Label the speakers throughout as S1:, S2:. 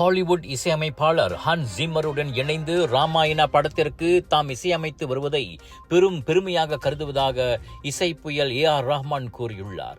S1: Hollywood இசையமைப்பாளர் ஹன்ஸ் ஜிம்மருடன் இணைந்து ராமாயண படத்திற்கு தாம் இசையமைத்து வருவதை பெரும் பெருமையாக கருதுவதாக இசை புயல் AR ரஹ்மான் கூறியுள்ளார்.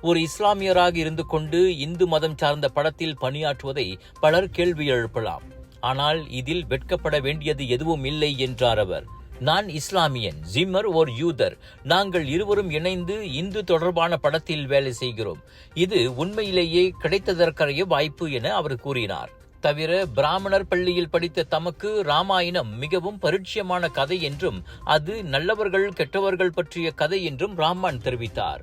S1: ஒரு இஸ்லாமியராக இருந்து கொண்டு இந்து மதம் சார்ந்த படத்தில் பணியாற்றுவதை பலர் கேள்வி எழுப்பலாம். ஆனால் இதில் வெட்கப்பட வேண்டியது எதுவும் இல்லை என்றார் அவர். நான் இஸ்லாமியன், ஜிம்மர் ஓர் யூதர். நாங்கள் இருவரும் இணைந்து இந்து தொடர்பான படத்தில் வேலை செய்கிறோம். இது உண்மையிலேயே கிடைத்ததற்கரிய வாய்ப்பு என அவர் கூறினார். தவிர பிராமணர் பள்ளியில் படித்த தமக்கு ராமாயணம் மிகவும் பரிட்சயமான கதை என்றும் அது நல்லவர்கள் கெட்டவர்கள் பற்றிய கதை என்றும் ரஹ்மான் தெரிவித்தார்.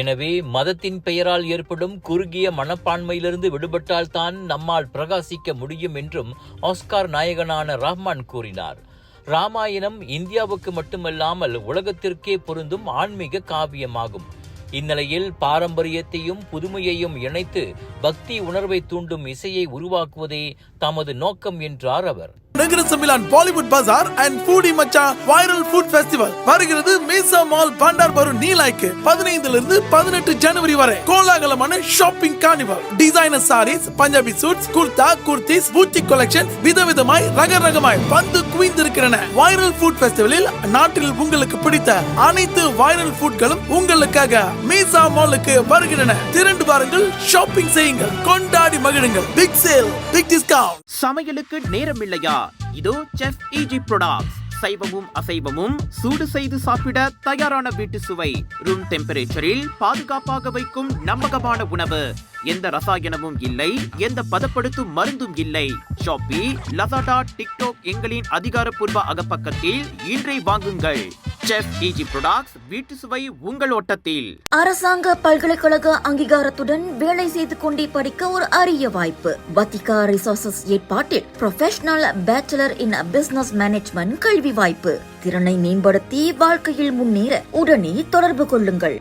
S1: எனவே மதத்தின் பெயரால் ஏற்படும் குறுகிய மனப்பான்மையிலிருந்து விடுபட்டால்தான் நம்மால் பிரகாசிக்க முடியும் என்றும் ஆஸ்கார் நாயகனான ரஹ்மான் கூறினார். ராமாயணம் இந்தியாவுக்கு மட்டுமல்லாமல் உலகத்திற்கே பொருந்தும் ஆன்மீக காவியமாகும். இந்நிலையில் பாரம்பரியத்தையும் புதுமையையும் இணைத்து பக்தி உணர்வை தூண்டும் இசையை உருவாக்குவதே தமது நோக்கம் என்றார் அவர்.
S2: நகர சமிலான் பாலிவுட் பஜார் அண்ட் ஃபூடி மச்சா வைரல் ஃபுட் ஃபெஸ்டிவல் வருகிறது மீசா மால் பண்டார் பரு நீலாய்க்கு 15 இருந்து 18 ஜனவரி வரை. கோலாகலமான shopping carnival, designer saris, Punjabi suits, kurta, kurtis, boutique collection விதவிதமாய் ரகரகமாய் வந்து குவிந்திருக்கின்றன. வைரல் ஃபுட் ஃபெஸ்டிவலில் நாட்டில் உங்களுக்கு பிடித்த அனைத்து வைரல் ஃபுட்களும் உங்களுக்காக மீசா மாலுக்கு வருகின்றன. திரண்டு வாருங்கள், ஷாப்பிங் செய்யுங்கள், கொண்டாடி மகிழுங்கள். Big sale, big discount.
S3: சமையலுக்கு நேரம் இல்லையா? இதோ செஃப் EG ப்ராடக்ட்ஸ். சைவமும் அசைவமும் சூடு செய்து சாப்பிட தயாரான வீட்டு சுவை. ரூம் டெம்பரேச்சரில் பாதுகாப்பாக வைக்கும் நம்பகமான உணவு. எந்த ரசாயனமும் இல்லை, எந்த பதப்படுத்தும் மருந்தும் இல்லை. ஷாப்பி, லசாடா, டிக்டாக் எங்களின் அதிகாரப்பூர்வ அகப்பக்கத்தில் இன்றை வாங்குங்கள். செஃப் EG ப்ராடக்ட்ஸ், வீட்டு சுவை உங்கள் ஓட்டத்தில்.
S4: அரசாங்க பல்கலைக்கழக அங்கீகாரத்துடன் வேலை செய்து கொண்டே படிக்க ஒரு அரிய வாய்ப்பு. வத்திகா ரிசோர்சஸ் ஏற்பாட்டில் ப்ரொஃபஷனல் பேச்சுலர் இன் பிசினஸ் மேனேஜ்மெண்ட் கல்வி வாய்ப்பு. திறனை மேம்படுத்தி வாழ்க்கையில் முன்னேற உடனே தொடர்பு கொள்ளுங்கள்.